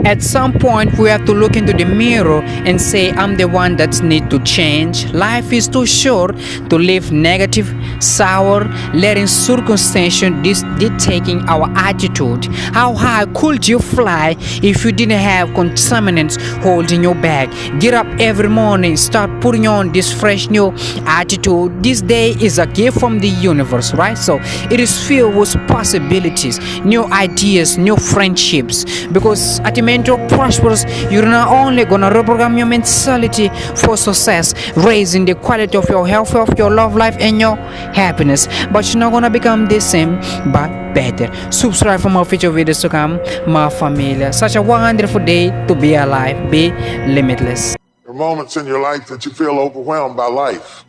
At some point, we have to look into the mirror and say, I'm the one that needs to change. Life is too short to live negative, sour, letting circumstances dictating our attitude. How high could you fly if you didn't have contaminants holding your back? Get up every morning, start putting on this fresh new attitude. This day is a gift from the universe, right? So it is filled with possibilities, new ideas, new friendships. Because at the mental prosperous, you're not only gonna reprogram your mentality for success, raising the quality of your health, of your love life, and your happiness, but you're not gonna become the same, but better. Subscribe for more future videos to come, my familia. Such a wonderful day to be alive. Be limitless. There are moments in your life that you feel overwhelmed by life,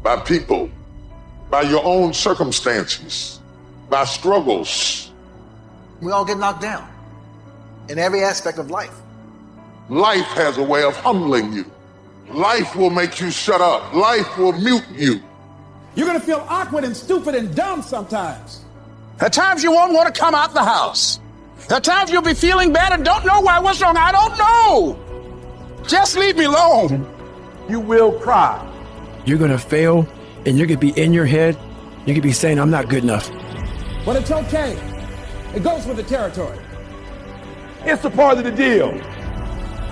by people, by your own circumstances, by struggles. We all get knocked down in every aspect of life. Life has a way of humbling you. Life will make you shut up. Life will mute you. You're gonna feel awkward and stupid and dumb sometimes. At times you won't want to come out the house. At times you'll be feeling bad and don't know why. What's wrong? I don't know. Just leave me alone. You will cry. You're gonna fail, and you're gonna be in your head. You're gonna be saying, I'm not good enough. But it's okay. It goes with the territory. It's a part of the deal.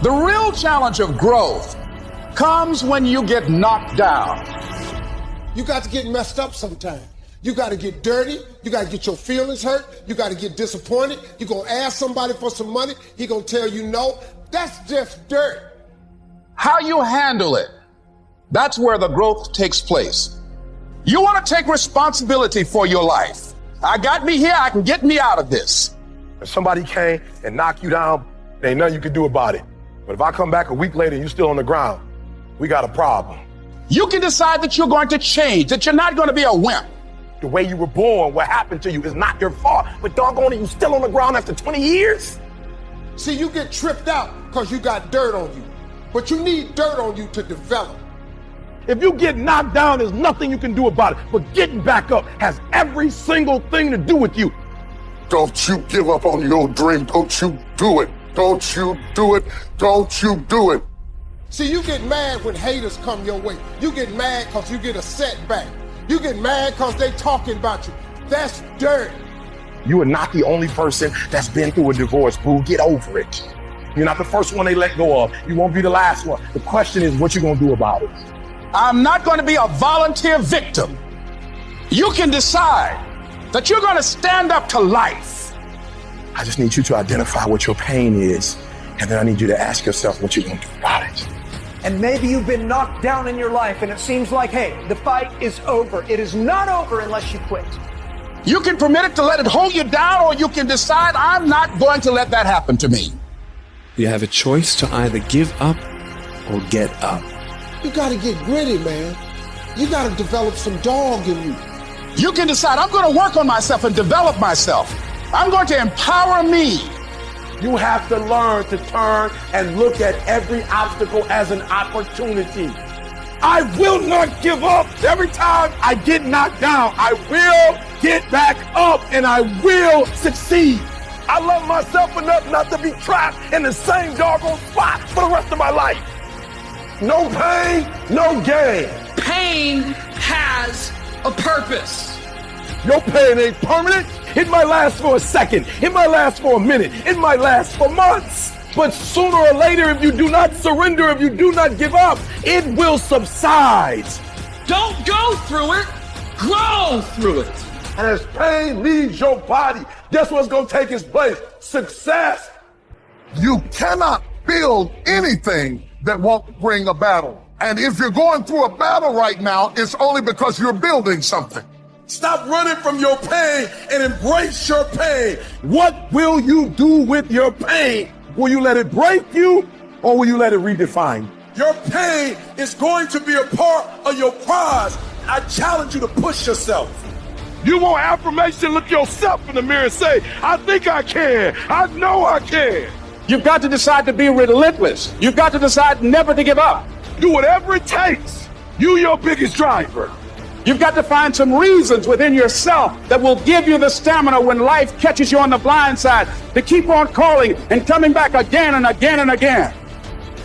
The real challenge of growth comes when you get knocked down. You got to get messed up sometime. You got to get dirty. You got to get your feelings hurt. You got to get disappointed. You're going to ask somebody for some money. He going to tell you no. That's just dirt. How you handle it, that's where the growth takes place. You want to take responsibility for your life. I got me here, I can get me out of this. If somebody came and knocked you down, there ain't nothing you can do about it. But if I come back a week later and you're still on the ground, we got a problem. You can decide that you're going to change, that you're not going to be a wimp. The way you were born, what happened to you is not your fault. But doggone it, you still on the ground after 20 years? See, you get tripped out because you got dirt on you. But you need dirt on you to develop. If you get knocked down, there's nothing you can do about it. But getting back up has every single thing to do with you. Don't you give up on your dream. Don't you do it. Don't you do it. Don't you do it. See, you get mad when haters come your way. You get mad because you get a setback. You get mad because they talking about you. That's dirt. You are not the only person that's been through a divorce, boo. Get over it. You're not the first one they let go of. You won't be the last one. The question is, what you gonna do about it? I'm not going to be a volunteer victim. You can decide that you're going to stand up to life. I just need you to identify what your pain is, and then I need you to ask yourself what you're gonna do about it. And maybe you've been knocked down in your life and it seems like, hey, the fight is over. It is not over unless you quit. You can permit it to let it hold you down, or you can decide, I'm not going to let that happen to me. You have a choice to either give up or get up. You got to get gritty, man. You got to develop some dog in you. You can decide, I'm going to work on myself and develop myself. I'm going to empower me. You have to learn to turn and look at every obstacle as an opportunity. I will not give up. Every time I get knocked down, I will get back up and I will succeed. I love myself enough not to be trapped in the same doggone spot for the rest of my life. No pain, no gain. Pain has a purpose. Your pain ain't permanent. It might last for a second. It might last for a minute. It might last for months. But sooner or later, if you do not surrender, if you do not give up, it will subside. Don't go through it, grow through it. And as pain leaves your body, guess what's going to take its place? Success. You cannot build anything that won't bring a battle. And if you're going through a battle right now, it's only because you're building something. Stop running from your pain and embrace your pain. What will you do with your pain? Will you let it break you, or will you let it redefine you? Your pain is going to be a part of your prize. I challenge you to push yourself. You want affirmation? Look yourself in the mirror and say, I think I can. I know I can. You've got to decide to be relentless. You've got to decide never to give up. Do whatever it takes. You your biggest driver. You've got to find some reasons within yourself that will give you the stamina when life catches you on the blind side to keep on calling and coming back again and again and again.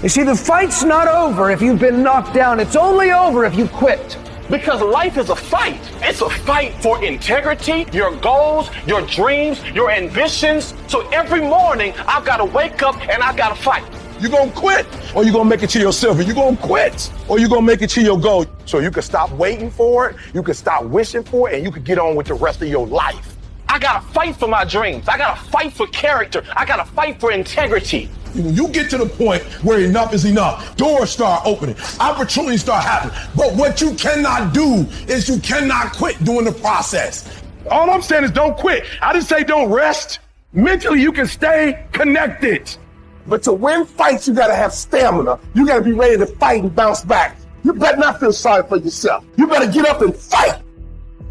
You see, the fight's not over if you've been knocked down. It's only over if you quit. Because life is a fight. It's a fight for integrity, your goals, your dreams, your ambitions. So every morning, I've got to wake up and I've got to fight. You're going to quit or you're going to make it to your silver. You're going to quit or you're going to make it to your goal. So you can stop waiting for it, you can stop wishing for it, and you can get on with the rest of your life. I got to fight for my dreams. I got to fight for character. I got to fight for integrity. When you get to the point where enough is enough, doors start opening, opportunities start happening. But what you cannot do is you cannot quit during the process. All I'm saying is don't quit. I didn't say don't rest. Mentally, you can stay connected. But to win fights, you got to have stamina. You got to be ready to fight and bounce back. You better not feel sorry for yourself. You better get up and fight.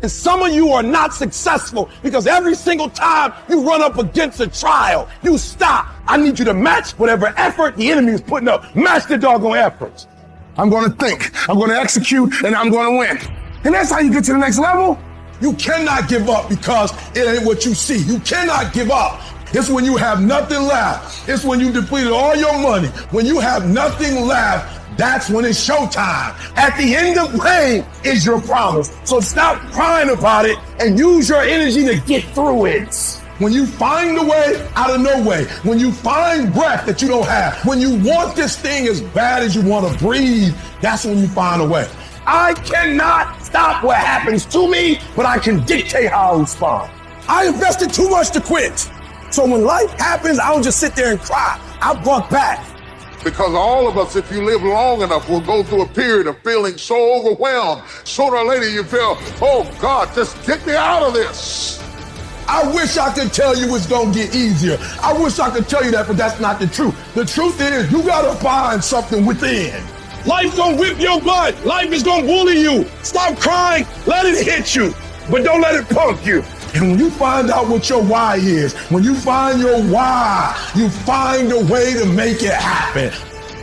And some of you are not successful because every single time you run up against a trial, you stop. I need you to match whatever effort the enemy is putting up. Match the doggone efforts. I'm going to think, I'm going to execute, and I'm going to win. And that's how you get to the next level. You cannot give up because it ain't what you see. You cannot give up. It's when you have nothing left. It's when you depleted all your money. When you have nothing left, that's when it's showtime. At the end of pain is your promise. So stop crying about it and use your energy to get through it. When you find a way out of no way, when you find breath that you don't have, when you want this thing as bad as you want to breathe, that's when you find a way. I cannot stop what happens to me, but I can dictate how I respond. I invested too much to quit. So when life happens, I don't just sit there and cry. I buck back. Because all of us, if you live long enough, will go through a period of feeling so overwhelmed. Sooner or later you feel, oh God, just get me out of this. I wish I could tell you it's gonna get easier. I wish I could tell you that, but that's not the truth. The truth is you gotta find something within. Life's gonna whip your butt. Life is gonna bully you. Stop crying, let it hit you, but don't let it punk you. And when you find out what your why is, when you find your why, you find a way to make it happen.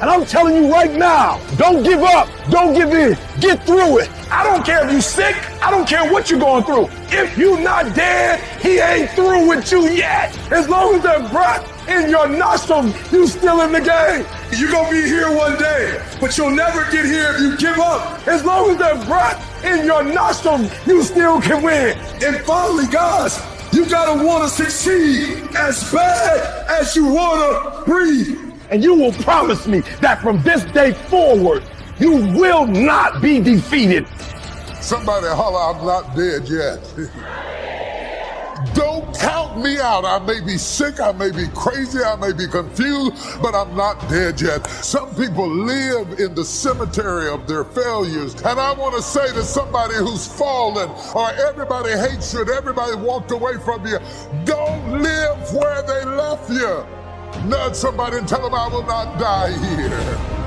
And I'm telling you right now, don't give up, don't give in, get through it. I don't care if you're sick, I don't care what you're going through. If you're not dead, he ain't through with you yet. As long as there's breath in your nostrils, you still in the game. You're gonna be here one day, but you'll never get here if you give up. As long as there's breath in your nostrils, you still can win. And finally, guys, you gotta wanna succeed as bad as you wanna breathe. And you will promise me that from this day forward, you will not be defeated. Somebody holler, I'm not dead yet. Don't count me out. I may be sick, I may be crazy, I may be confused, but I'm not dead yet. Some people live in the cemetery of their failures. And I want to say to somebody who's fallen, or everybody hates you, and everybody walked away from you, don't live where they left you. Nudge somebody and tell them I will not die here.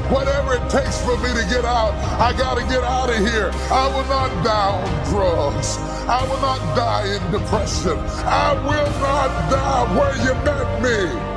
Whatever it takes for me to get out, I gotta get out of here. I will not die on drugs. I will not die in depression. I will not die where you met me.